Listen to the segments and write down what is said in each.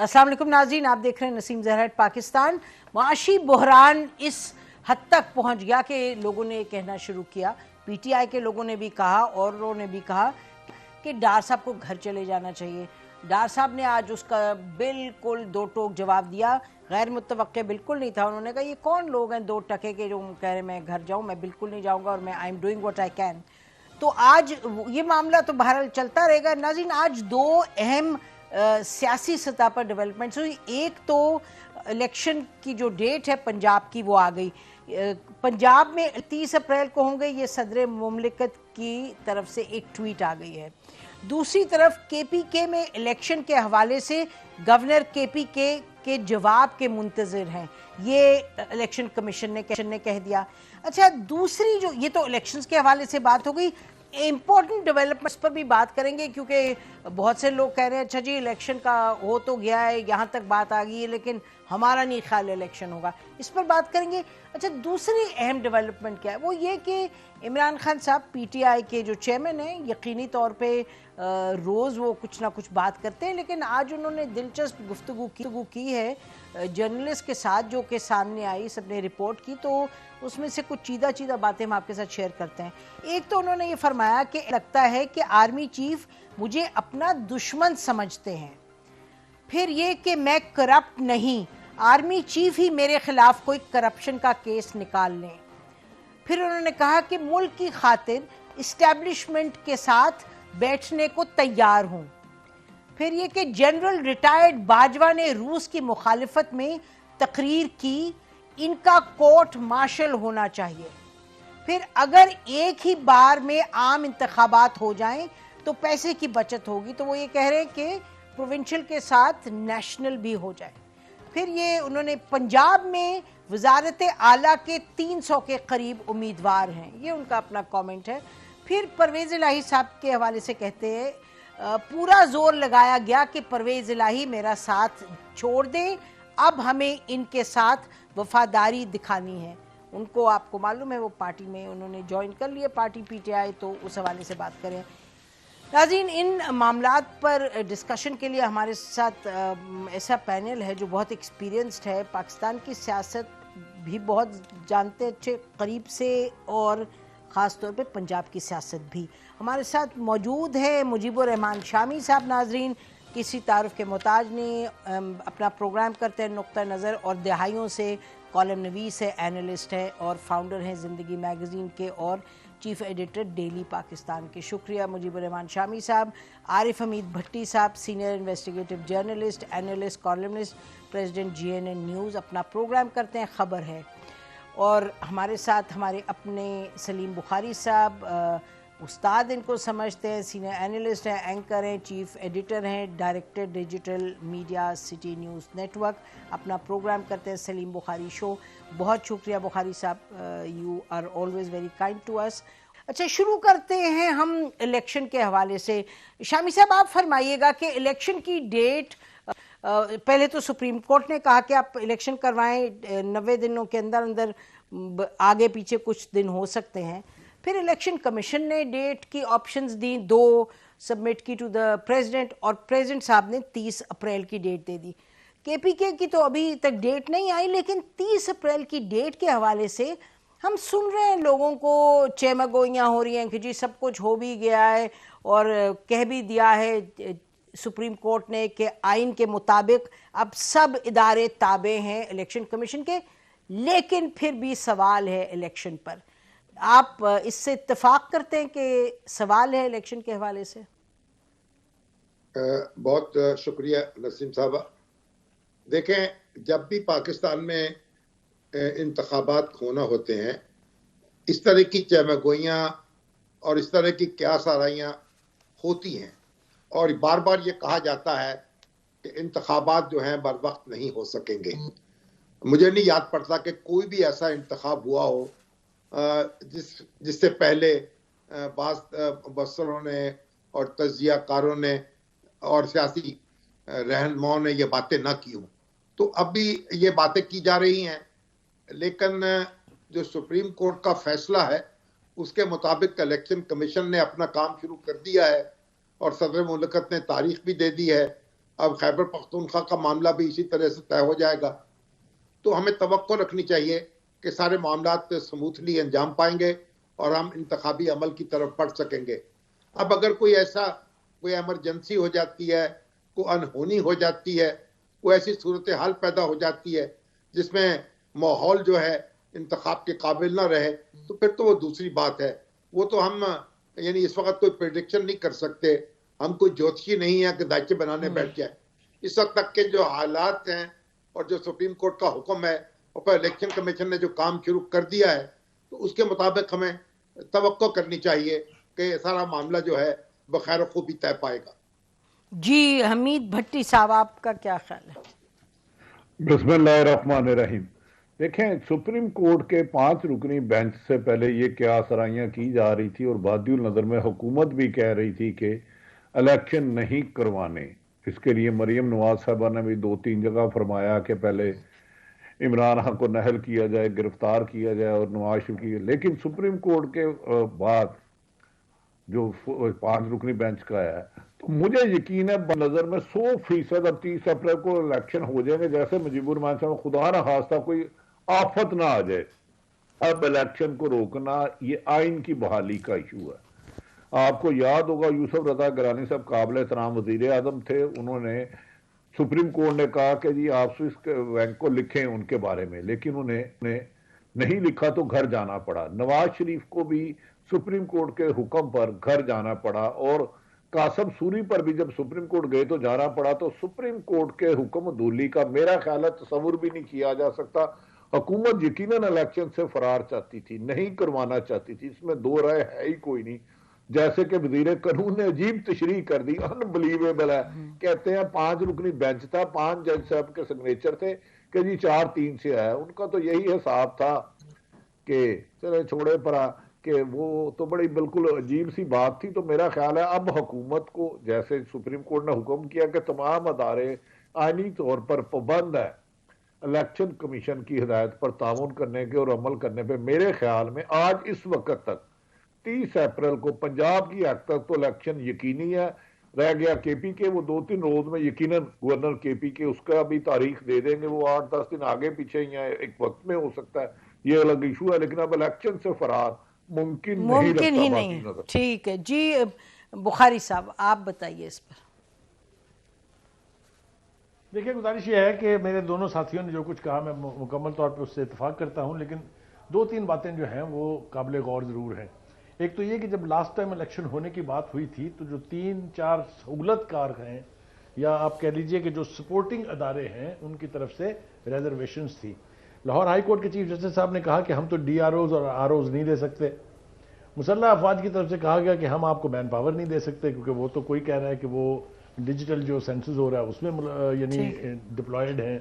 अस्सलाम वालेकुम नाज़रीन, आप देख रहे हैं नसीम ज़हरा पाकिस्तान। मुआशी बहरान इस हद तक पहुंच गया कि लोगों ने कहना शुरू किया, पीटीआई के लोगों ने भी कहा, औरों ने भी कहा कि डार साहब को घर चले जाना चाहिए। डार साहब ने आज उसका बिल्कुल दो टोक जवाब दिया, गैर मुतवक्के बिल्कुल नहीं था। उन्होंने कहा ये कौन लोग हैं दो टके के जो कह रहे मैं घर जाऊँ, मैं बिल्कुल नहीं जाऊँगा और मैं I am doing what I can. तो आज ये मामला तो बहरहाल चलता रहेगा नाज़रीन। आज दो अहम सियासी सतह पर डेवलपमेंट्स हुई। एक तो इलेक्शन की जो डेट है पंजाब की वो आ गई। पंजाब में 30 अप्रैल को होंगे, ये सदर मुमलिकत की तरफ से एक ट्वीट आ गई है। दूसरी तरफ केपीके में इलेक्शन के हवाले से गवर्नर केपीके के जवाब के मुंतज़िर हैं, ये इलेक्शन कमीशन ने कह दिया। अच्छा, दूसरी जो ये तो इलेक्शंस के हवाले से बात हो गई। इम्पोर्टेंट डेवलपमेंट्स पर भी बात करेंगे क्योंकि बहुत से लोग कह रहे हैं अच्छा जी इलेक्शन का हो तो गया है, यहाँ तक बात आ गई है, लेकिन हमारा नहीं ख्याल इलेक्शन होगा, इस पर बात करेंगे। अच्छा, दूसरी अहम डेवलपमेंट क्या है, वो ये कि इमरान खान साहब पीटीआई के जो चेयरमैन हैं, यकीनी तौर पे रोज़ वो कुछ ना कुछ बात करते हैं, लेकिन आज उन्होंने दिलचस्प गुफ्तगू की है जर्नलिस्ट के साथ जो कि सामने आई, सबने रिपोर्ट की, तो उसमें से कुछ चीदा बातें हम आपके साथ शेयर करते हैं। एक तो उन्होंने ये फरमाया कि लगता है कि आर्मी चीफ मुझे अपना दुश्मन समझते हैं, फिर ये कि मैं करप्ट नहीं, आर्मी चीफ ही मेरे खिलाफ कोई करप्शन का केस निकाल लें। फिर उन्होंने कहा कि मुल्क की खातिर इस्टेब्लिशमेंट के साथ बैठने को तैयार हूं। फिर ये कि जनरल रिटायर्ड बाजवा ने रूस की मुखालिफत में तकरीर की, इनका कोर्ट मार्शल होना चाहिए। फिर अगर एक ही बार में आम इंतखाबात हो जाएं तो पैसे की बचत होगी, तो वो ये कह रहे हैं कि प्रोविंशियल के साथ नेशनल भी हो जाए। फिर ये उन्होंने पंजाब में वजारत आला के 300 के करीब उम्मीदवार हैं, ये उनका अपना कमेंट है। फिर परवेज़ इलाही साहब के हवाले से कहते हैं पूरा जोर लगाया गया कि परवेज़ इलाही मेरा साथ छोड़ दें, अब हमें इनके साथ वफादारी दिखानी है। उनको आपको मालूम है वो पार्टी में उन्होंने ज्वाइन कर लिया पार्टी पीटीआई, तो उस हवाले से बात करें। नाज़रीन, इन मामलात पर डिस्कशन के लिए हमारे साथ ऐसा पैनल है जो बहुत एक्सपीरियंस्ड है, पाकिस्तान की सियासत भी बहुत जानते अच्छे करीब से, और ख़ास तौर पे पंजाब की सियासत भी। हमारे साथ मौजूद है मुजीबुर रहमान शामी साहब। नाज़रीन, किसी तारुफ के मोहताज नहीं, अपना प्रोग्राम करते हैं नुक्ता नज़र और दहाइयों से कॉलम नवीस है, एनालिस्ट है और फाउंडर हैं ज़िंदगी मैगज़ीन के और चीफ़ एडिटर डेली पाकिस्तान के। शुक्रिया मुजीबुर रहमान शामी साहब। आरिफ हमीद भट्टी साहब, senior investigative journalist, analyst, columnist, president GNN news, अपना प्रोग्राम करते हैं खबर है। और हमारे साथ हमारे अपने सलीम बुखारी साहब, उस्ताद इनको समझते हैं, सीनियर एनालिस्ट हैं, एंकर हैं, चीफ़ एडिटर हैं, director digital media City News Network, अपना प्रोग्राम करते हैं सलीम बुखारी शो। बहुत शुक्रिया बुखारी साहब, you are always very kind to us. अच्छा, शुरू करते हैं हम इलेक्शन के हवाले से। शामी साहब, आप फरमाइएगा कि इलेक्शन की डेट, पहले तो सुप्रीम कोर्ट ने कहा कि आप इलेक्शन करवाएं, 90 दिनों के अंदर अंदर, आगे पीछे कुछ दिन हो सकते हैं। फिर इलेक्शन कमीशन ने डेट की ऑप्शंस दी, 2 सबमिट की टू द प्रेसिडेंट, और प्रेसिडेंट साहब ने 30 अप्रैल की डेट दे दी। केपीके की तो अभी तक डेट नहीं आई, लेकिन 30 अप्रैल की डेट के हवाले से हम सुन रहे हैं लोगों को चेमगोइयाँ हो रही हैं कि जी सब कुछ हो भी गया है, और कह भी दिया है सुप्रीम कोर्ट ने कि आइन के मुताबिक अब सब इदारे ताबे हैं इलेक्शन कमीशन के, लेकिन फिर भी सवाल है इलेक्शन पर। आप इससे इत्तेफाक करते हैं कि सवाल है इलेक्शन के हवाले से? बहुत शुक्रिया नसीम साहब। देखें, जब भी पाकिस्तान में इंतखाबात होना होते हैं, इस तरह की चहमगोइयाँ और इस तरह की क्यास आराइयाँ होती हैं, और बार बार ये कहा जाता है कि इंतखाबात जो हैं बर वक्त नहीं हो सकेंगे। मुझे नहीं याद पड़ता कि कोई भी ऐसा इंतखाब हुआ हो जिससे पहले बसरों ने और तजियाकारों ने और सियासी रहनुमाओं ने ये बातें ना की हों। तो अब भी ये बातें की जा रही हैं, लेकिन जो सुप्रीम कोर्ट का फैसला है उसके मुताबिक इलेक्शन कमीशन ने अपना काम शुरू कर दिया है और सदर मुमलिकत ने तारीख भी दे दी है। अब खैबर पख्तूनख्वा का मामला भी इसी तरह से तय हो जाएगा। तो हमें तवक्को रखनी चाहिए कि सारे मामलात स्मूथली अंजाम पाएंगे और हम इंतखाबी अमल की तरफ बढ़ सकेंगे। अब अगर कोई एमरजेंसी हो जाती है, कोई अनहोनी हो जाती है, कोई ऐसी सूरत हाल पैदा हो जाती है जिसमें माहौल जो है इंतखाब के काबिल ना रहे, तो फिर तो वो दूसरी बात है। वो तो हम यानी इस वक्त कोई प्रेडिक्शन नहीं कर सकते, हम कोई ज्योतिषी नहीं है कि दायचे बनाने बैठ जाए। इस वक्त तक के जो हालात हैं और जो सुप्रीम कोर्ट का हुक्म है और फिर इलेक्शन कमीशन ने जो काम शुरू कर दिया है, तो उसके मुताबिक हमें तवक्को करनी चाहिए कि सारा मामला जो है बखैर खूबी तय पाएगा। जी हमीद भट्टी साहब, आपका क्या ख्याल है? बिस्मिल्लाहिर्रहमानिर्रहीम। देखें, सुप्रीम कोर्ट के 5 रुकनी बेंच से पहले ये क्या सराहियां की जा रही थी और बादियुल नजर में हुकूमत भी कह रही थी कि इलेक्शन नहीं करवाने। इसके लिए मरियम नवाज साहबा ने भी 2-3 जगह फरमाया कि पहले इमरान खान को नहल किया जाए, गिरफ्तार किया जाए और नवाज शरीफ की। लेकिन सुप्रीम कोर्ट के बाद जो 5 रुकनी बेंच का है, तो मुझे यकीन है नजर में 100% अब 30 अप्रैल को इलेक्शन हो जाएंगे। जैसे मुजीबुर रहमान साहब, खुदा ना खास्ता कोई आफत ना आ जाए, अब इलेक्शन को रोकना ये आइन की बहाली का इशू है। आपको याद होगा यूसुफ रजा गिलानी साहब काबिल एहतराम वजीर आजम थे, उन्होंने सुप्रीम कोर्ट ने कहा कि जी आप स्विस बैंक को लिखें उनके बारे में, लेकिन उन्हें नहीं लिखा तो घर जाना पड़ा। नवाज शरीफ को भी सुप्रीम कोर्ट के हुक्म पर घर जाना पड़ा और कासम सूरी पर भी जब सुप्रीम कोर्ट गए तो जाना पड़ा। तो सुप्रीम कोर्ट के हुक्म दूली का मेरा ख्याल है तस्वुर भी नहीं किया जा सकता। हुकूमत यकीनन इलेक्शन से फरार चाहती थी, नहीं करवाना चाहती थी, इसमें दो राय है ही कोई नहीं। जैसे कि वजीर कानून ने अजीब तशरीह कर दी, अनबिलीवेबल है। कहते हैं 5 रुकनी बेंच था, 5 जज साहब के सिग्नेचर थे कि जी 4-3 से आया। उनका तो यही हिसाब था कि चले छोड़े परा, कि वो तो बड़ी बिल्कुल अजीब सी बात थी। तो मेरा ख्याल है अब हुकूमत को, जैसे सुप्रीम कोर्ट ने हुक्म किया कि तमाम अदारे आईनी तौर पर पाबंद है इलेक्शन कमीशन की हिदायत पर ताउन करने के और अमल करने पे, मेरे ख्याल में आज इस वक्त तक 30 अप्रैल को पंजाब की हद तक तो इलेक्शन यकीनी है। रह गया केपी के, वो 2-3 रोज में यकीनन गवर्नर केपी के उसका भी तारीख दे देंगे, वो 8-10 दिन आगे पीछे या एक वक्त में हो सकता है, ये अलग इशू है। लेकिन अब इलेक्शन से फरार मुमकिन ही नहीं। ठीक है जी, बुखारी साहब आप बताइए इस पर। देखिए, गुजारिश ये है कि मेरे दोनों साथियों ने जो कुछ कहा मैं मुकम्मल तौर पर उससे इत्तेफाक करता हूं, लेकिन 2-3 बातें जो हैं वो काबिल गौर ज़रूर हैं। एक तो ये कि जब लास्ट टाइम इलेक्शन होने की बात हुई थी तो जो 3-4 सहूलतकार हैं या आप कह लीजिए कि जो सपोर्टिंग अदारे हैं उनकी तरफ से रिजर्वेशंस थी। लाहौर हाई कोर्ट के चीफ जस्टिस साहब ने कहा कि हम तो DROs और ROs नहीं दे सकते। मुसल्लह अफवाज की तरफ से कहा गया कि हम आपको मैन पावर नहीं दे सकते, क्योंकि वो तो कोई कह रहा है कि वो डिजिटल जो सेंसस हो रहा है उसमें यानी डिप्लॉयड हैं।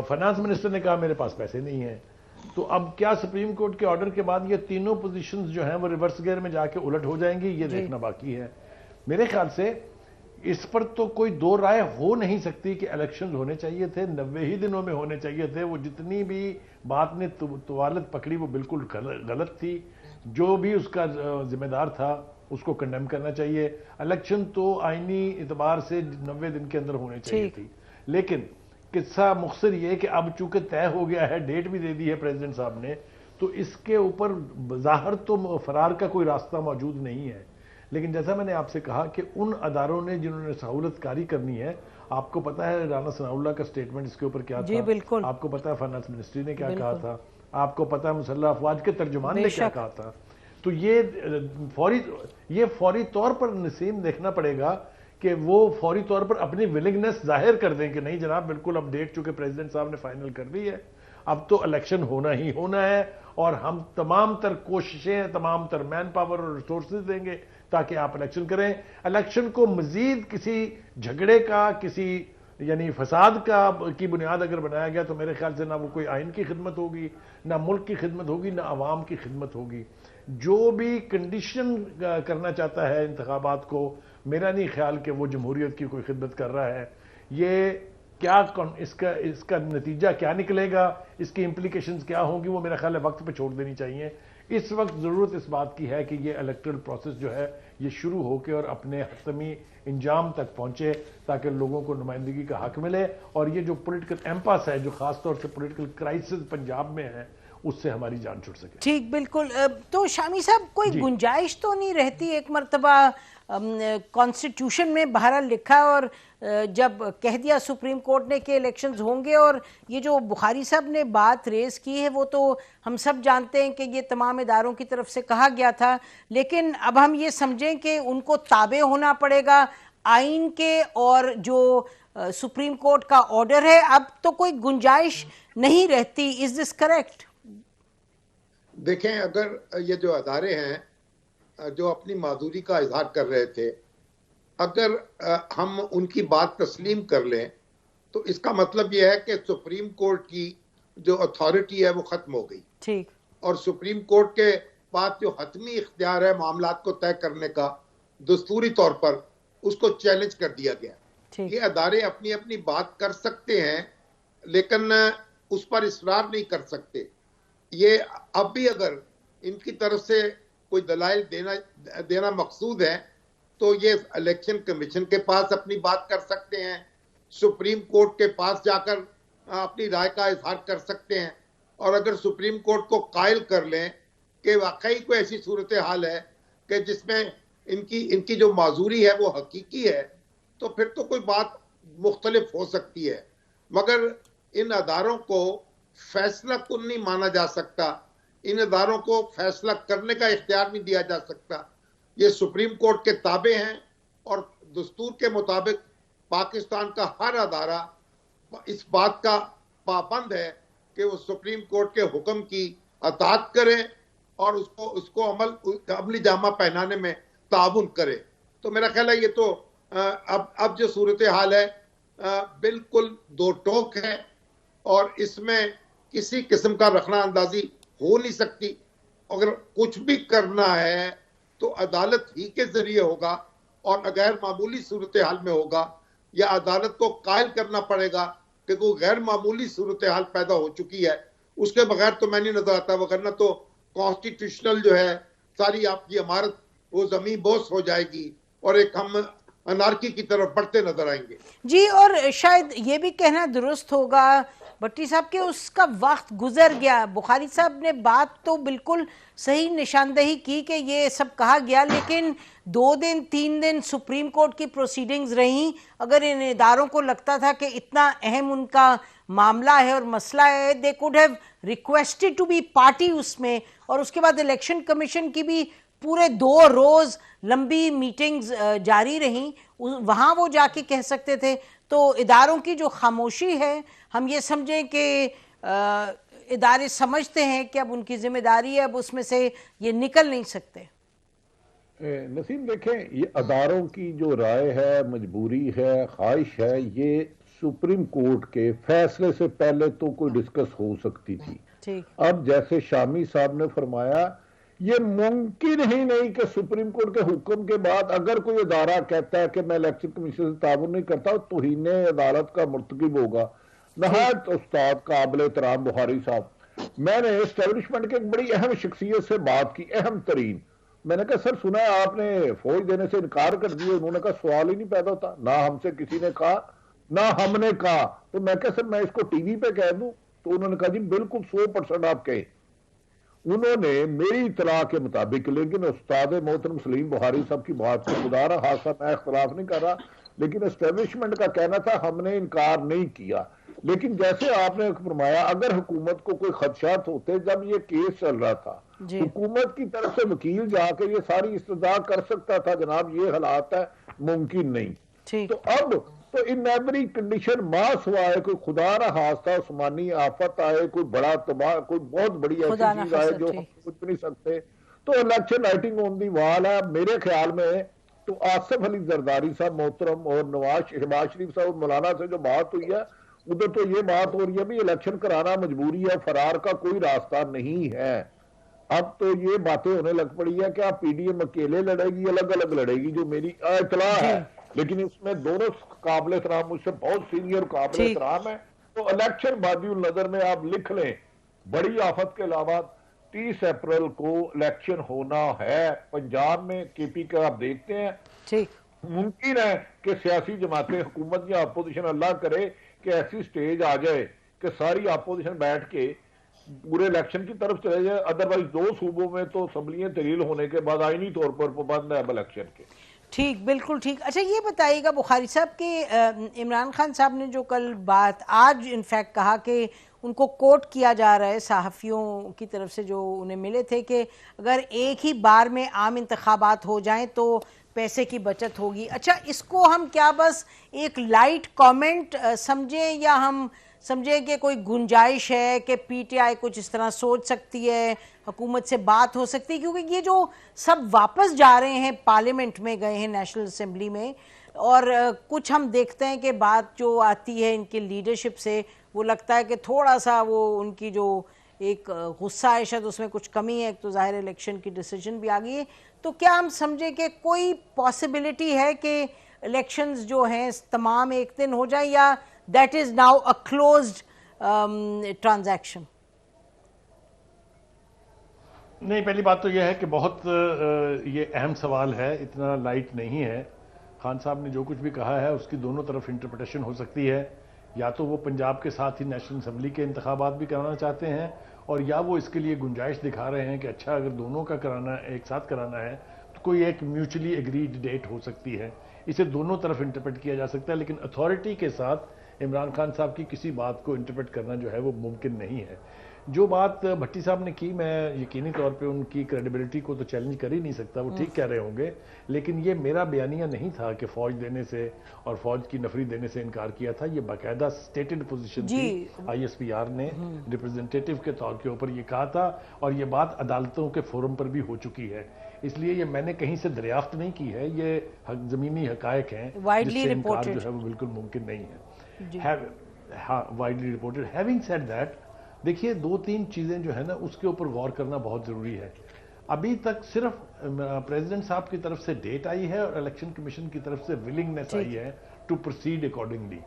फाइनेंस मिनिस्टर ने कहा मेरे पास पैसे नहीं हैं। तो अब क्या सुप्रीम कोर्ट के ऑर्डर के बाद ये तीनों पोजीशंस जो हैं वो रिवर्स गियर में जाके उलट हो जाएंगी, ये देखना बाकी है। मेरे ख्याल से इस पर तो कोई दो राय हो नहीं सकती कि इलेक्शन होने चाहिए थे, 90 ही दिनों में होने चाहिए थे। वो जितनी भी बात ने तवालत पकड़ी वो बिल्कुल गलत थी। जो भी उसका जिम्मेदार था उसको कंडेम करना चाहिए। इलेक्शन तो आईनी इतबार से 90 दिन के अंदर होने चाहिए थी। लेकिन किस्सा मुख्तसर ये कि अब चूंकि तय हो गया है, डेट भी दे दी है प्रेसिडेंट साहब ने, तो इसके ऊपर ज़ाहिर तो फरार का कोई रास्ता मौजूद नहीं है। लेकिन जैसा मैंने आपसे कहा कि उन अदारों ने जिन्होंने सहूलतकारी करनी है, आपको पता है राना सनाउल्लाह का स्टेटमेंट इसके ऊपर क्या था, बिल्कुल। आपको पता है फाइनेंस मिनिस्ट्री ने क्या कहा था, आपको पता है मुसल्लह अफवाज के तर्जुमान ने क्या कहा था। तो ये फौरी तौर पर नसीम देखना पड़ेगा कि वो फौरी तौर पर अपनी विलिंगनेस जाहिर कर दें कि नहीं जनाब बिल्कुल अब डेट चूंकि प्रेसिडेंट साहब ने फाइनल कर दी है, अब तो इलेक्शन होना ही होना है और हम तमाम तर कोशिशें, तमाम तर मैन पावर और रिसोर्सेज देंगे ताकि आप इलेक्शन करें। इलेक्शन को मजीद किसी झगड़े का, किसी यानी फसाद की बुनियाद अगर बनाया गया तो मेरे ख्याल से ना वो कोई आइन की खिदमत होगी, ना मुल्क की खिदमत होगी, ना अवाम की खिदमत होगी। जो भी कंडीशन करना चाहता है इंतखाबात को, मेरा नहीं ख्याल कि वो जमहूरियत की कोई खिदमत कर रहा है। ये क्या इसका नतीजा क्या निकलेगा, इसकी इम्प्लीकेशंस क्या होंगी, वो मेरा ख्याल है वक्त पे छोड़ देनी चाहिए। इस वक्त जरूरत इस बात की है कि ये इलेक्टोरल प्रोसेस जो है ये शुरू होकर और अपने हतमी इंजाम तक पहुंचे, ताकि लोगों को नुमाइंदगी का हक मिले और ये जो पॉलिटिकल एम्पास है, जो खासतौर से पॉलिटिकल क्राइसिस पंजाब में है, उससे हमारी जान छुट सके। ठीक, बिल्कुल। तो शामी साहब, कोई गुंजाइश तो नहीं रहती एक मर्तबा कॉन्स्टिट्यूशन में बहरहाल लिखा और जब कह दिया सुप्रीम कोर्ट ने कि इलेक्शंस होंगे, और ये जो बुखारी साहब ने बात रेज की है वो तो हम सब जानते हैं कि ये तमाम इदारों की तरफ से कहा गया था, लेकिन अब हम ये समझें कि उनको ताबे होना पड़ेगा आइन के और जो सुप्रीम कोर्ट का ऑर्डर है, अब तो कोई गुंजाइश नहीं रहती। Is this correct? देखें, अगर ये जो अदारे हैं जो अपनी माजूरी का इजहार कर रहे थे, अगर हम उनकी बात तस्लीम कर लें तो इसका मतलब यह है कि सुप्रीम कोर्ट की जो अथॉरिटी है वो खत्म हो गई। ठीक। और सुप्रीम कोर्ट के पास जो हतमी इख्तियार है मामलात को तय करने का, दस्तूरी तौर पर उसको चैलेंज कर दिया गया। ये अदारे अपनी अपनी बात कर सकते हैं लेकिन उस पर इसरार नहीं कर सकते। ये अब भी अगर इनकी तरफ से कोई दलाइल देना मकसूद है तो ये इलेक्शन कमीशन के पास अपनी बात कर सकते हैं, सुप्रीम कोर्ट के पास जाकर अपनी राय का इजहार कर सकते हैं, और अगर सुप्रीम कोर्ट को कायल कर लें कि वाकई कोई ऐसी सूरत हाल है कि जिसमें इनकी जो माजूरी है वो हकीकी है, तो फिर तो कोई बात मुख्तलिफ हो सकती है। मगर इन अदारों को फैसला कुन नहीं माना जा सकता, इन अदारों को फैसला करने का इख्तियार नहीं दिया जा सकता। ये सुप्रीम कोर्ट के ताबे हैं और दस्तूर के मुताबिक पाकिस्तान का हर अदारा इस बात का पाबंद है कि वो सुप्रीम कोर्ट के हुक्म की अताअत करे और उसको अमली जामा पहनाने में ताउन करे। तो मेरा ख्याल है ये तो अब जो सूरत हाल है बिल्कुल दो टोक है और इसमें किसी किस्म का रखना अंदाजी हो नहीं सकती। अगर कुछ भी करना है तो अदालत ही के जरिए होगा और गैर मामूली सूरत हाल में होगा, या अदालत को कायल करना पड़ेगा कि कोई गैर मामूली सूरत हाल पैदा हो चुकी है। उसके बगैर तो मैं नहीं नजर आता, वरना तो कॉन्स्टिट्यूशनल जो है सारी आपकी इमारत वो जमीन बोस हो जाएगी और एक हम अनारकी की तरफ बढ़ते नजर आएंगे। जी, और शायद ये भी कहना दुरुस्त होगा भट्टी साहब के उसका वक्त गुजर गया। बुखारी साहब ने बात तो बिल्कुल सही निशानदेही की कि ये सब कहा गया, लेकिन 2 दिन 3 दिन सुप्रीम कोर्ट की प्रोसीडिंग्स रहीं। अगर इन इदारों को लगता था कि इतना अहम उनका मामला है और मसला है, they could have requested to be party उसमें, और उसके बाद इलेक्शन कमीशन की भी पूरे 2 रोज लंबी मीटिंग्स जारी रहीं, वहाँ वो जाके कह सकते थे। तो इदारों की जो खामोशी है, हम ये समझें कि इदारे समझते हैं कि अब उनकी जिम्मेदारी है, अब उसमें से ये निकल नहीं सकते। नसीम, देखें, ये अदारों की जो राय है, मजबूरी है, ख्वाहिश है, ये सुप्रीम कोर्ट के फैसले से पहले तो कोई डिस्कस हो सकती थी। ठीक। अब जैसे शामी साहब ने फरमाया, ये मुमकिन ही नहीं कि सुप्रीम कोर्ट के हुक्म के बाद अगर कोई अदारा कहता है कि मैं इलेक्शन कमीशन से ताउन नहीं करता, तो तौहीन अदालत का मुर्तकिब होगा। नहायत उस्ताद काबिल एहतराम बुखारी साहब, मैंने एस्टेब्लिशमेंट के एक बड़ी अहम शख्सियत से बात की, अहम तरीन। मैंने कहा सर, सुना है आपने फौज देने से इनकार कर दिया। उन्होंने कहा सवाल ही नहीं पैदा होता, ना हमसे किसी ने कहा ना हमने कहा। तो मैं कहा सर मैं इसको टीवी पे कह दूं? तो उन्होंने कहा जी बिल्कुल 100% आप कहें। उन्होंने मेरी इतला के मुताबिक, लेकिन उस्ताद मोहतरम सलीम बुखारी साहब की बात को खुदा रहा खासा मैं इख्तलाफ नहीं कर रहा, लेकिन एस्टेब्लिशमेंट का कहना था हमने इनकार नहीं किया। लेकिन जैसे आपने फरमाया, अगर हुकूमत को कोई खदशात होते, जब ये केस चल रहा था, हुकूमत की तरफ से वकील जाके ये सारी इस्तदा कर सकता था, जनाब ये हालात है, मुमकिन नहीं। तो अब तो इन एवरी कंडीशन मास हुआ है, कोई खुदा ना खास्ता उस्मानी आफत आए, कोई बड़ा तबाह, कोई बहुत बड़ी ऐसी चीज आए जो हम सोच नहीं सकते, तो election writing on the wall है। मेरे ख्याल में तो आसिफ अली जरदारी साहब मोहतरम और शहबाज शरीफ साहब मौलाना से जो बात हुई है, उधर तो ये बात हो रही है भी इलेक्शन कराना मजबूरी है, फरार का कोई रास्ता नहीं है। अब तो ये बातें होने लग पड़ी है कि आप पीडीएम अकेले लड़ेगी, अलग अलग लड़ेगी, जो मेरी इतला है। लेकिन इसमें दोनों काबिल एहतराम, मुझसे बहुत सीनियर काबिल एहतराम है। तो इलेक्शन बादी नजर में आप लिख लें, बड़ी आफत के अलावा 30 अप्रैल को इलेक्शन होना है। पंजाब में केपी का आप देखते हैं, ठीक, मुमकिन है कि सियासी जमातें, हुकूमत या अपोजिशन, अल्लाह करे कि ऐसी स्टेज आ जाए कि सारी अपोजिशन बैठ के पूरे इलेक्शन की तरफ चले जाए। अदरवाइज 2 सूबों में तो असम्बलियां तरील होने के बाद आईनी तौर पर पाबंद है अब इलेक्शन के। ठीक, बिल्कुल ठीक। अच्छा ये बताइएगा बुखारी साहब के इमरान खान साहब ने जो कल बात आज इनफैक्ट कहा कि उनको कोट किया जा रहा है सहाफ़ियों की तरफ से जो उन्हें मिले थे कि अगर एक ही बार में आम इंतखाबात हो जाएं तो पैसे की बचत होगी। अच्छा, इसको हम क्या बस एक लाइट कमेंट समझें या हम समझें कि कोई गुंजाइश है कि पीटीआई कुछ इस तरह सोच सकती है, हुकूमत से बात हो सकती है? क्योंकि ये जो सब वापस जा रहे हैं, पार्लियामेंट में गए हैं, नेशनल असेंबली में, और कुछ हम देखते हैं कि बात जो आती है इनकी लीडरशिप से वो लगता है कि थोड़ा सा वो उनकी जो एक गुस्सा है शायद उसमें कुछ कमी है। एक तो ज़ाहिर इलेक्शन की डिसीजन भी आ गई है, तो क्या हम समझे कि कोई पॉसिबिलिटी है कि इलेक्शंस जो हैं तमाम एक दिन हो जाए या that is now a closed transaction? नहीं, पहली बात तो यह है कि बहुत ये अहम सवाल है, इतना लाइट नहीं है। खान साहब ने जो कुछ भी कहा है उसकी दोनों तरफ इंटरप्रिटेशन हो सकती है। या तो वो पंजाब के साथ ही नेशनल असेंबली के इंतखाबात भी कराना चाहते हैं, और या वो इसके लिए गुंजाइश दिखा रहे हैं कि अच्छा अगर दोनों का कराना, एक साथ कराना है तो कोई एक म्यूचुअली एग्रीड डेट हो सकती है। इसे दोनों तरफ इंटरप्रेट किया जा सकता है, लेकिन अथॉरिटी के साथ इमरान खान साहब की किसी बात को इंटरप्रेट करना जो है वो मुमकिन नहीं है। जो बात भट्टी साहब ने की, मैं यकीनी तौर पे उनकी क्रेडिबिलिटी को तो चैलेंज कर ही नहीं सकता, वो ठीक कह रहे होंगे, लेकिन ये मेरा बयानिया नहीं था कि फौज देने से और फौज की नफरी देने से इनकार किया था। ये बाकायदा स्टेटेड पोजीशन थी, आईएसपीआर ने रिप्रेजेंटेटिव के तौर के ऊपर ये कहा था, और ये बात अदालतों के फोरम पर भी हो चुकी है। इसलिए ये मैंने कहीं से दरियाफ्त नहीं की है, ये जमीनी हकायक हैं जिससे इनकार जो है वो बिल्कुल मुमकिन नहीं है। हाँ, widely reported. Having said that, देखिए 2-3 चीजें जो है ना उसके ऊपर गौर करना बहुत जरूरी है। अभी तक सिर्फ प्रेसिडेंट साहब की तरफ से डेट आई है और इलेक्शन कमीशन की तरफ से विलिंगनेस आई है टू प्रोसीड अकॉर्डिंगली।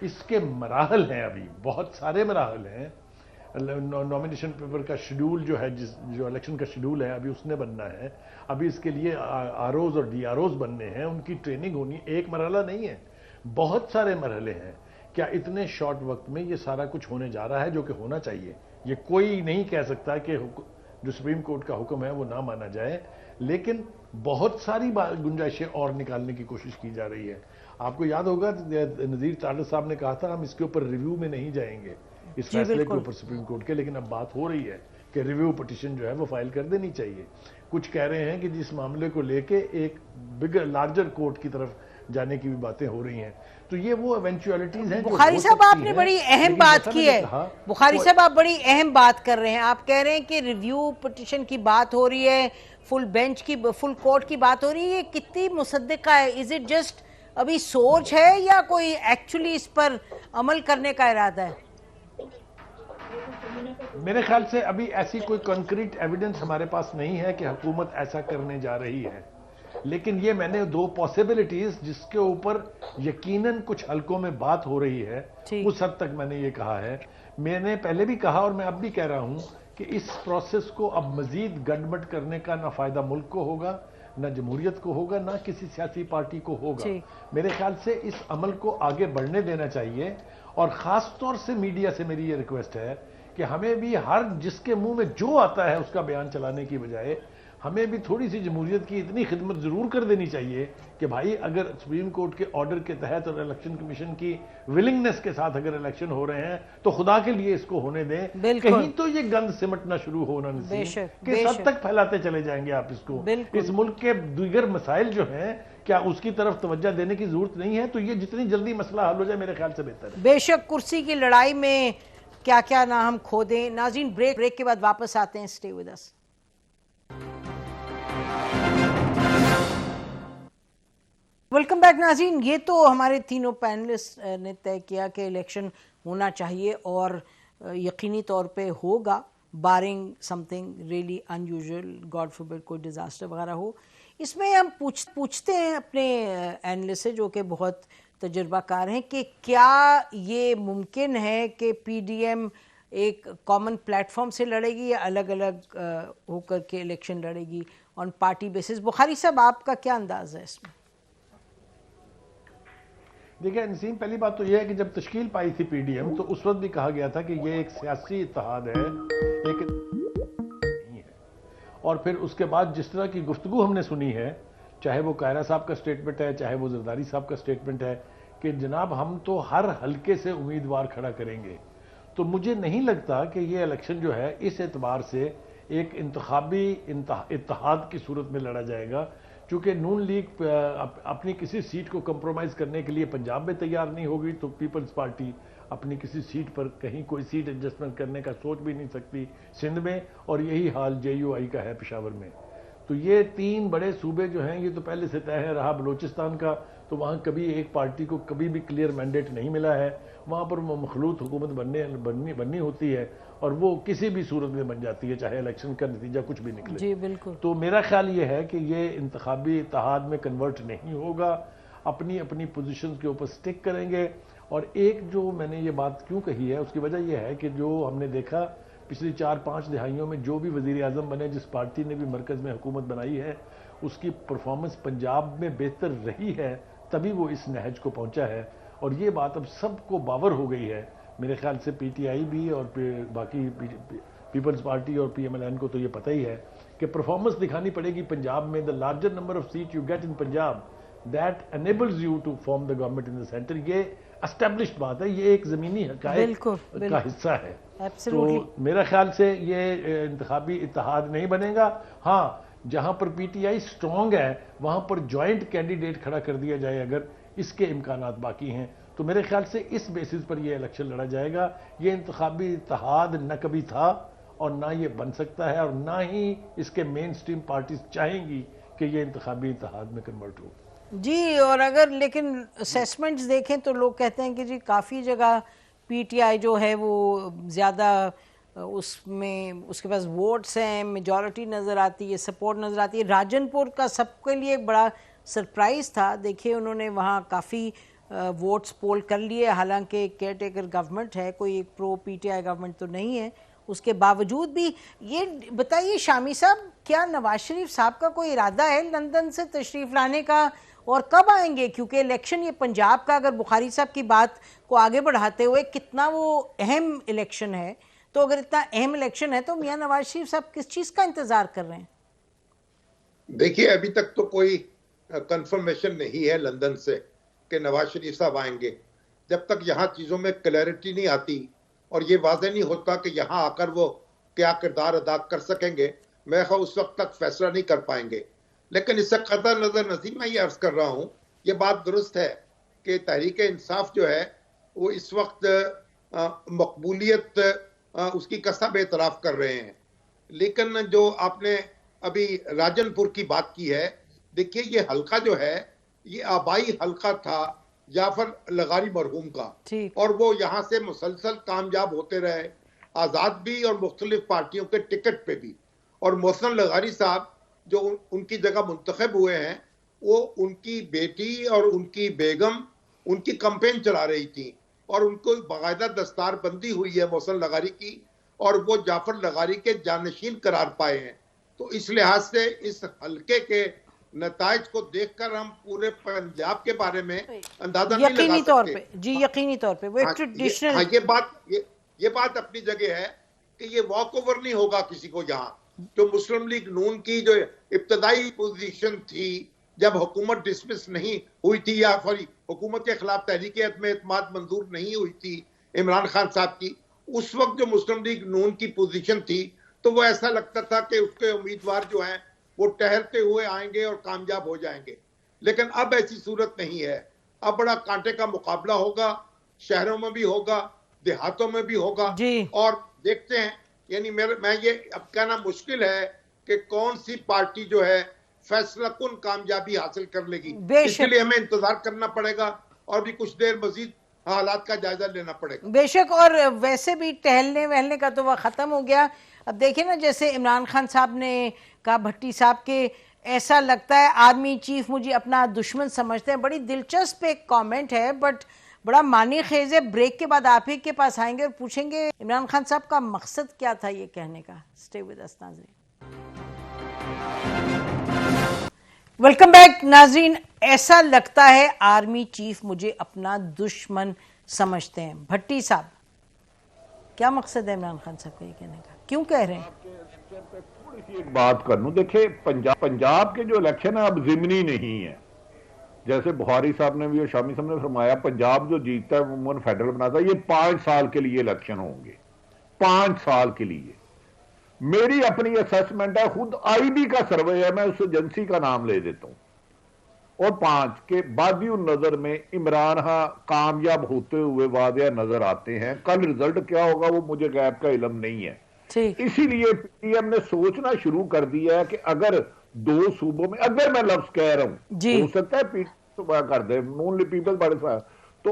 इसके मराहल हैं, अभी बहुत सारे मराहल हैं। नॉमिनेशन पेपर का शेड्यूल जो है, जो इलेक्शन का शेड्यूल है अभी उसने बनना है। अभी इसके लिए आरओज और डीआरओज बनने हैं, उनकी ट्रेनिंग होनी। एक मरहला नहीं है, बहुत सारे मरहले हैं। क्या इतने शॉर्ट वक्त में ये सारा कुछ होने जा रहा है जो कि होना चाहिए? ये कोई नहीं कह सकता कि जो सुप्रीम कोर्ट का हुक्म है वो ना माना जाए, लेकिन बहुत सारी गुंजाइशें और निकालने की कोशिश की जा रही है। आपको याद होगा नजीर तारड़ साहब ने कहा था हम इसके ऊपर रिव्यू में नहीं जाएंगे, इस फैसले के ऊपर सुप्रीम कोर्ट के, लेकिन अब बात हो रही है कि रिव्यू पिटीशन जो है वो फाइल कर देनी चाहिए। कुछ कह रहे हैं कि जिस मामले को लेके एक बिगर लार्जर कोर्ट की तरफ जाने की भी बातें हो रही हैं। तो ये वो इवेंचुअलिटीज हैं। बुखारी साहब आपने बड़ी अहम बात की है, बुखारी साहब आप बड़ी अहम बात कर रहे हैं। आप कह रहे हैं कि रिव्यू पिटीशन की बात हो रही है, फुल बेंच की, फुल कोर्ट की बात हो रही है। ये कितनी मुसद्दिका है? इज इट जस्ट अभी सोच है या कोई एक्चुअली इस पर अमल करने का इरादा है? मेरे ख्याल से अभी ऐसी कोई कंक्रीट एविडेंस हमारे पास नहीं है कि हुकूमत ऐसा करने जा रही है, लेकिन ये मैंने 2 पॉसिबिलिटीज जिसके ऊपर यकीनन कुछ हलकों में बात हो रही है उस हद तक मैंने ये कहा है। मैंने पहले भी कहा और मैं अब भी कह रहा हूं कि इस प्रोसेस को अब मजीद गड़बड़ करने का ना फायदा मुल्क को होगा, ना जमहूरियत को होगा, ना किसी सियासी पार्टी को होगा। मेरे ख्याल से इस अमल को आगे बढ़ने देना चाहिए, और खास तौर से मीडिया से मेरी ये रिक्वेस्ट है कि हमें भी हर जिसके मुंह में जो आता है उसका बयान चलाने की बजाय हमें भी थोड़ी सी जमहूरियत की इतनी खिदमत जरूर कर देनी चाहिए कि भाई अगर सुप्रीम कोर्ट के ऑर्डर के तहत और इलेक्शन कमीशन की विलिंगनेस के साथ अगर इलेक्शन हो रहे हैं तो खुदा के लिए इसको होने दें। कहीं तो ये गंद सिमटना शुरू होना नहीं, किस हद तक फैलाते चले जाएंगे आप इसको? इस मुल्क के दीगर मसाइल जो हैं क्या उसकी तरफ तवज्जो देने की जरूरत नहीं है? तो ये जितनी जल्दी मसला हल हो जाए मेरे ख्याल से बेहतर है। बेशक कुर्सी की लड़ाई में क्या क्या ना हम खो दें। नाज़रीन, ब्रेक के बाद वापस आते हैं। Stay with us. Welcome back नाज़रीन। ये तो हमारे तीनों पैनलिस्ट ने तय किया कि इलेक्शन होना चाहिए और यकीनी तौर पे होगा, barring something really unusual, God forbid कोई डिज़ास्टर वगैरह हो। इसमें हम पूछते हैं अपने एनालिस्ट से जो कि बहुत तजुर्बाकार हैं कि क्या ये मुमकिन है कि पीडीएम एक कॉमन प्लेटफॉर्म से लड़ेगी या अलग अलग होकर के इलेक्शन लड़ेगी ऑन पार्टी बेसिस? बुखारी साहब, आपका क्या अंदाज है इसमें? देखिए नसीम, पहली बात तो यह है कि जब तश्कील पाई थी पीडीएम तो उस वक्त भी कहा गया था कि ये एक सियासी इत्तेहाद है, एक नहीं है। और फिर उसके बाद जिस तरह की गुफ्तगू हमने सुनी है, चाहे वो कायरा साहब का स्टेटमेंट है, चाहे वो जरदारी साहब का स्टेटमेंट है कि जनाब हम तो हर हल्के से उम्मीदवार खड़ा करेंगे, तो मुझे नहीं लगता कि ये इलेक्शन जो है इस एतबार से एक इंतखाबी इत्तेहाद की सूरत में लड़ा जाएगा, चूंकि नून लीग अपनी किसी सीट को कंप्रोमाइज करने के लिए पंजाब में तैयार नहीं होगी, तो पीपल्स पार्टी अपनी किसी सीट पर कहीं कोई सीट एडजस्टमेंट करने का सोच भी नहीं सकती सिंध में, और यही हाल JUI का है पेशावर में। तो ये 3 बड़े सूबे जो हैं ये तो पहले से तय है। रहा बलूचिस्तान का, तो वहाँ कभी एक पार्टी को कभी भी क्लियर मैंडेट नहीं मिला है, वहाँ पर मखलूत हुकूमत बननी होती है और वो किसी भी सूरत में बन जाती है, चाहे इलेक्शन का नतीजा कुछ भी निकले। जी बिल्कुल। तो मेरा ख्याल ये है कि ये इंतखाबी इत्तेहाद में कन्वर्ट नहीं होगा, अपनी अपनी पोजीशन के ऊपर स्टिक करेंगे। और एक जो मैंने ये बात क्यों कही है उसकी वजह यह है कि जो हमने देखा पिछली 4-5 दिहाइयों में जो भी वजीर आजम बने, जिस पार्टी ने भी मरकज में हुकूमत बनाई है, उसकी परफॉर्मेंस पंजाब में बेहतर रही है, तभी वो इस नहज को पहुंचा है। और ये बात अब सबको बावर हो गई है, मेरे ख्याल से PTI भी और बाकी पीपल्स पार्टी और PMLN को तो ये पता ही है कि परफॉर्मेंस दिखानी पड़ेगी पंजाब में। The larger number of seat you get in Punjab that enables you to form the government in the center, ये एस्टेब्लिश्ड बात है, ये एक जमीनी हकायक का हिस्सा है। Absolutely. तो मेरा ख्याल से ये इंतखाबी इत्तेहाद नहीं बनेगा। हाँ, जहां पर PTI स्ट्रॉन्ग है वहां पर जॉइंट कैंडिडेट खड़ा कर दिया जाए अगर इसके इम्कानात बाकी हैं, तो मेरे ख्याल से इस बेसिस पर यह इलेक्शन लड़ा जाएगा। ये इंतखाबी इत्तेहाद न कभी था और ना ये बन सकता है, और ना ही इसके मेन स्ट्रीम पार्टीज चाहेंगी कि ये इंतखाबी इत्तेहाद में कन्वर्ट हो। जी, और अगर लेकिन असेसमेंट्स देखें तो लोग कहते हैं कि जी काफ़ी जगह PTI जो है वो ज़्यादा उसमें उसके पास वोट्स हैं, मेजॉरिटी नज़र आती है, सपोर्ट नज़र आती है। राजनपुर का सबके लिए एक बड़ा सरप्राइज़ था, देखिए उन्होंने वहाँ काफ़ी वोट्स पोल कर लिए, हालांकि केयर टेकर गवर्नमेंट है, कोई एक प्रो PTI गवर्नमेंट तो नहीं है, उसके बावजूद भी। ये बताइए शामी साहब, क्या नवाज शरीफ साहब का कोई इरादा है लंदन से तशरीफ़ लाने का, और कब आएंगे? क्योंकि इलेक्शन ये पंजाब का, अगर बुखारी साहब की बात को आगे बढ़ाते हुए, कितना वो अहम इलेक्शन है, तो अगर इतना अहम इलेक्शन है तो मियां नवाज शरीफ साहब किस चीज़ का इंतज़ार कर रहे हैं? देखिए, अभी तक तो कोई कंफर्मेशन नहीं है लंदन से कि नवाज शरीफ साहब आएंगे। जब तक यहाँ चीज़ों में क्लैरिटी नहीं आती और ये वाज़ेह नहीं होता कि यहाँ आकर वो क्या किरदार अदा कर सकेंगे, मैं उस वक्त तक फैसला नहीं कर पाएंगे। लेकिन इससे कदर नजर नसीब मैं ये अर्ज कर रहा हूँ, ये बात दुरुस्त है कि तहरीक इंसाफ जो है वो इस वक्त मकबूलियत उसकी कसब एतराफ़ कर रहे हैं। लेकिन जो आपने अभी राजनपुर की बात की है, देखिए ये हल्का जो है ये आबाई हल्का था जाफर लगारी मरहूम का, और वो यहाँ से मुसलसल कामयाब होते रहे, आज़ाद भी और मुख्तलिफ पार्टियों के टिकट पे भी। और मोहसिन लगारी साहब जो उनकी जगह मुंतखब हुए हैं, वो उनकी बेटी और उनकी बेगम उनकी कैंपेन चला रही थी और उनको बाकायदा दस्तारबंदी हुई है मोहसिन लगारी की, और वो जाफर लगारी के जानशीन करार पाए हैं। तो इस लिहाज से इस हल्के के नताइज को देखकर हम पूरे पंजाब के बारे में अंदाजा नहीं लगा सकते। जी यकीनी तौर पे वो एक ट्रेडिशनल, ये बात अपनी जगह है कि ये वॉक ओवर नहीं होगा किसी को। यहाँ जो मुस्लिम लीग नून की जो इब्तदाई पोजीशन थी जब हुकूमत डिसमिस नहीं हुई थी, या सॉरी हुकूमत के खिलाफ तहरीक एतमाद मंजूर नहीं हुई थी इमरान खान साहब की, उस वक्त जो मुस्लिम लीग नून की पोजीशन थी तो वो ऐसा लगता था कि उसके उम्मीदवार जो हैं वो टहलते हुए आएंगे और कामयाब हो जाएंगे। लेकिन अब ऐसी सूरत नहीं है। अब बड़ा कांटे का मुकाबला होगा, शहरों में भी होगा, देहातों में भी होगा, और देखते हैं। यानी मैं ये अब कहना मुश्किल है कि कौन सी पार्टी जो है फैसला कुन कामयाबी हासिल कर लेगी। इसके लिए हमें इंतजार करना पड़ेगा और भी कुछ देर मजीद हालात का जायजा लेना पड़ेगा। बेशक, और वैसे भी टहलने वहलने का तो वह खत्म हो गया। अब देखिए ना, जैसे इमरान खान साहब ने कहा भट्टी साहब के, ऐसा लगता है आर्मी चीफ मुझे अपना दुश्मन समझते हैं। बड़ी दिलचस्प एक कमेंट है, बट बड़ा मानी खेज है। ब्रेक के बाद आप ही के पास आएंगे और पूछेंगे इमरान खान साहब का मकसद क्या था ये कहने का। स्टे विद अस नाज़रीन। वेलकम बैक नाज़रीन। ऐसा लगता है आर्मी चीफ मुझे अपना दुश्मन समझते हैं। भट्टी साहब, क्या मकसद है इमरान खान साहब का ये कहने का, क्यों कह रहे हैं? थोड़ी सी एक बात कर लूं। देखिए, पंजाब के जो इलेक्शन है अब जिमनी नहीं है। जैसे बुखारी साहब ने भी और शामी साहब ने फरमाया, पंजाब जो जीतता है वो फेडरल बनाता है। ये 5 साल के लिए इलेक्शन होंगे, 5 साल के लिए। मेरी अपनी असेसमेंट है, खुद आईबी का सर्वे है, मैं उस एजेंसी का नाम ले देता हूं, और 5 के बादियों नजर में इमरान खान कामयाब होते हुए वादे नजर आते हैं। कल रिजल्ट क्या होगा वो मुझे गैप का इल्म नहीं है। इसीलिए पीटीएम ने सोचना शुरू कर दिया है कि अगर 2 सूबों में, अगर मैं लफ्ज कह रहा हूं, हो सकता है पीटीएम कर दे, नून पीपल्स पार्टी, तो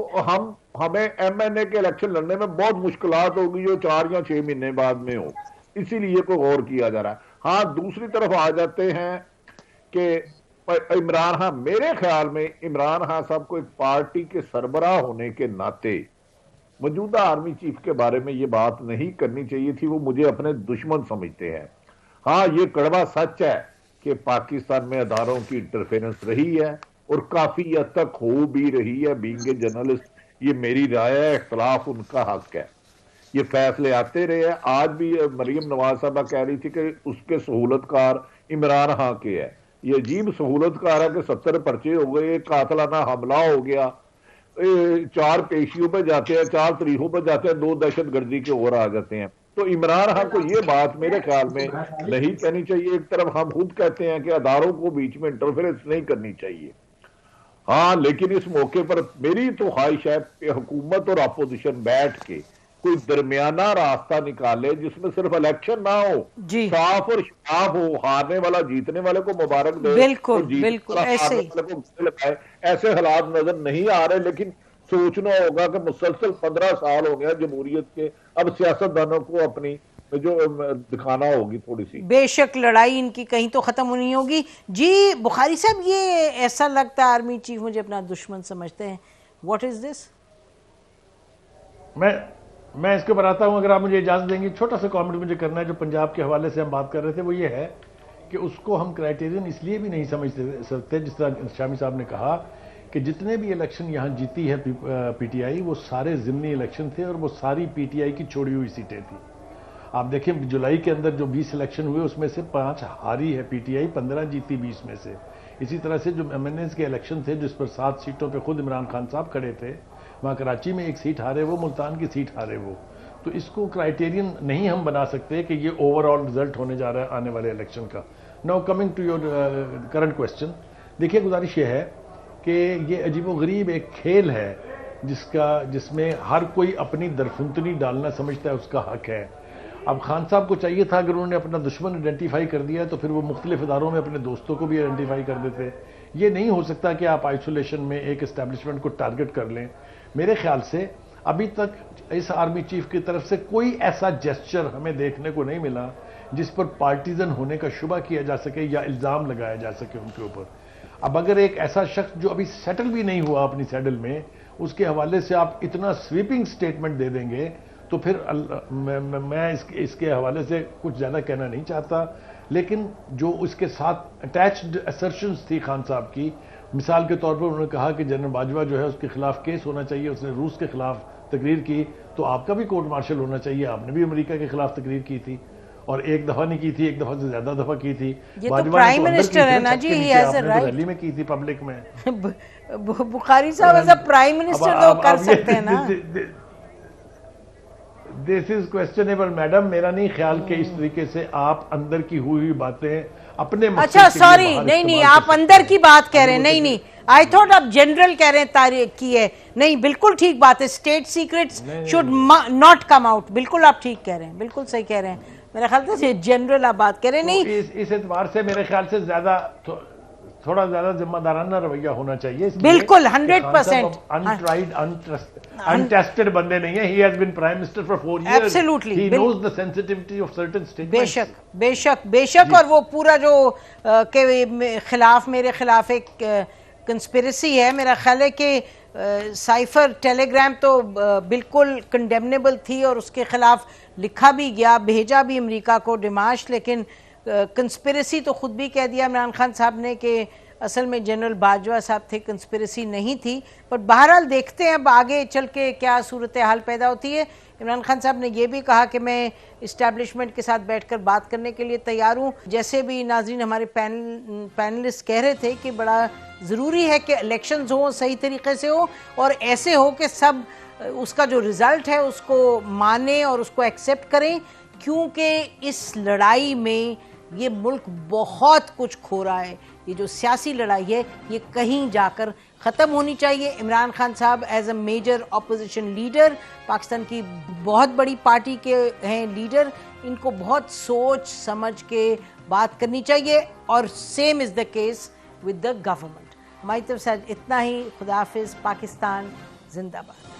हमें एमएनए के इलेक्शन लड़ने में बहुत मुश्किलात होगी जो 4 या 6 महीने बाद में हो। इसीलिए को गौर किया जा रहा है। हाँ, दूसरी तरफ आ जाते हैं कि इमरान खान, मेरे ख्याल में इमरान खान साहब को एक पार्टी के सरबराह होने के नाते मौजूदा आर्मी चीफ के बारे में ये बात नहीं करनी चाहिए थी। वो मुझे अपने दुश्मन समझते हैं। हाँ, ये कड़वा सच है कि पाकिस्तान में अदारों की इंटरफेरेंस रही है और काफी हद तक हो भी रही है। बीइंग ए जर्नलिस्ट, ये मेरी राय है, इख्तलाफ उनका हक है, ये फैसले आते रहे हैं। आज भी मरियम नवाज साहबा कह रही थी कि उसके सहूलतकार इमरान खान के है। ये अजीब सहूलतकार है कि 70 पर्चे हो गए, कातलाना हमला हो गया, 4 पेशियों पे जाते हैं, 4 तरीकों पे जाते हैं, 2 दहशतगर्दी के और आ जाते हैं। तो इमरान खान को ये बात मेरे ख्याल में नहीं कहनी चाहिए। एक तरफ हम खुद कहते हैं कि अदारों को बीच में इंटरफेरेंस नहीं करनी चाहिए। हाँ, लेकिन इस मौके पर मेरी तो ख्वाहिश है कि हुकूमत और अपोजिशन बैठ के कोई दरमियाना रास्ता निकाले जिसमें सिर्फ इलेक्शन ना हो, साफ और शफाफ हो, हारने वाला जीतने वाले को मुबारक दे, बिल्कुल बिल्कुल ऐसे लगाए। ऐसे हालात नजर नहीं आ रहे, लेकिन सोचना होगा कि मुसलसल 15 साल हो गया जमहूरियत के, अब सियासतदानों को अपनी जो दिखाना होगी थोड़ी सी। बेशक लड़ाई इनकी कहीं तो खत्म नहीं होगी। जी बुखारी साहब, ये ऐसा लगता है आर्मी चीफ मुझे अपना दुश्मन समझते हैं, व्हाट इज दिस? मैं इसके ऊपर आता हूं, अगर आप मुझे इजाजत देंगे। छोटा सा कमेंट मुझे करना है। जो पंजाब के हवाले से हम बात कर रहे थे वो ये है कि उसको हम क्राइटेरियन इसलिए भी नहीं समझ सकते, जिस तरह शामी साहब ने कहा कि जितने भी इलेक्शन यहाँ जीती है पीटीआई, वो सारे ज़िमनी इलेक्शन थे और वो सारी पीटीआई की छोड़ी हुई सीटें थी। आप देखें, जुलाई के अंदर जो 20 इलेक्शन हुए उसमें से 5 हारी है पीटीआई, 15 जीती 20 में से। इसी तरह से जो एमएनएस के इलेक्शन थे जिस पर 7 सीटों पर खुद इमरान खान साहब खड़े थे, वहाँ कराची में 1 सीट हारे वो, मुल्तान की सीट हारे वो। तो इसको क्राइटेरियन नहीं हम बना सकते कि ये ओवरऑल रिजल्ट होने जा रहा है आने वाले इलेक्शन का। Now coming to your current question, देखिए गुजारिश ये है कि ये अजीबोगरीब एक खेल है जिसमें हर कोई अपनी दरफुंतनी डालना समझता है उसका हक है। अब खान साहब को चाहिए था, अगर उन्होंने अपना दुश्मन आइडेंटिफाई कर दिया तो फिर वो मुख्तलिफ इदारों में अपने दोस्तों को भी आइडेंटिफाई कर देते। ये नहीं हो सकता कि आप आइसोलेशन में एक एस्टेब्लिशमेंट को टारगेट कर लें। मेरे ख्याल से अभी तक इस आर्मी चीफ की तरफ से कोई ऐसा जेस्चर हमें देखने को नहीं मिला जिस पर पार्टीजन होने का शुबा किया जा सके या इल्ज़ाम लगाया जा सके उनके ऊपर। अब अगर एक ऐसा शख्स जो अभी सेटल भी नहीं हुआ अपनी सैडल में, उसके हवाले से आप इतना स्वीपिंग स्टेटमेंट दे देंगे तो फिर मैं इसके हवाले से कुछ ज़्यादा कहना नहीं चाहता। लेकिन जो उसके साथ अटैच्ड असर्शंस थी खान साहब की, मिसाल के तौर पर उन्होंने कहा कि जनरल बाजवा जो है उसके खिलाफ केस होना चाहिए, उसने रूस के खिलाफ तकरीर की, तो आपका भी कोर्ट मार्शल होना चाहिए, आपने भी अमेरिका के खिलाफ तकरीर की थी, और एक दफा नहीं की थी, एक दफा से ज्यादा दफा की थी। ये तो प्राइम मिनिस्टर है ना जी, he has a right. Rally में की थी पब्लिक में। बुखारी साहब एज अ प्राइम मिनिस्टर तो कर सकते हैं ना। दिस इज क्वेश्चनेबल मैडम, मेरा नहीं ख्याल कि इस तरीके से आप अंदर की हुई बातें अपने अच्छा सॉरी, नहीं आप अंदर की बात कह रहे हैं, नहीं आई थॉट आप जनरल कह रहे हैं तारीख की है। नहीं, बिल्कुल ठीक बात है, state secrets should not come out. बिल्कुल आप ठीक कह रहे हैं, बिल्कुल सही कह रहे हैं। मेरा ख्याल से जनरल आप बात कह रहे हैं। नहीं, इस एतबार से मेरे ख्याल से थोड़ा ज्यादा जिम्मेदाराना रवैया होना चाहिए। बिल्कुल 100% अनट्राइड अनटेस्टेड बंदे नहीं है। He has been prime minister for 4 years। Absolutely, he knows the sensitivity of certain statements. बेशक और वो पूरा जो के खिलाफ, मेरे खिलाफ एक कंस्पिरेसी है, मेरा ख्याल है कि साइफर टेलीग्राम तो बिल्कुल कंडेमनेबल थी और उसके खिलाफ लिखा भी गया, भेजा भी अमेरिका को डिमाश, लेकिन कंस्पिरेसी तो खुद भी कह दिया इमरान खान साहब ने कि असल में जनरल बाजवा साहब थे, कंस्पिरेसी नहीं थी। पर बहरहाल देखते हैं अब आगे चल के क्या सूरत हाल पैदा होती है। इमरान खान साहब ने यह भी कहा कि मैं इस्टेब्लिशमेंट के साथ बैठकर बात करने के लिए तैयार हूँ। जैसे भी नाज़रीन हमारे पैनलिस्ट कह रहे थे कि बड़ा ज़रूरी है कि इलेक्शंस हो, सही तरीके से हो और ऐसे हो कि सब उसका जो रिज़ल्ट है उसको माने और उसको एक्सेप्ट करें, क्योंकि इस लड़ाई में ये मुल्क बहुत कुछ खो रहा है। ये जो सियासी लड़ाई है ये कहीं जाकर ख़त्म होनी चाहिए। इमरान खान साहब as a major opposition leader, Pakistan की बहुत बड़ी पार्टी के हैं लीडर, इनको बहुत सोच समझ के बात करनी चाहिए और same is the case with the government. हमारी तरफ से इतना ही। खुदा हाफिज़। पाकिस्तान जिंदाबाद।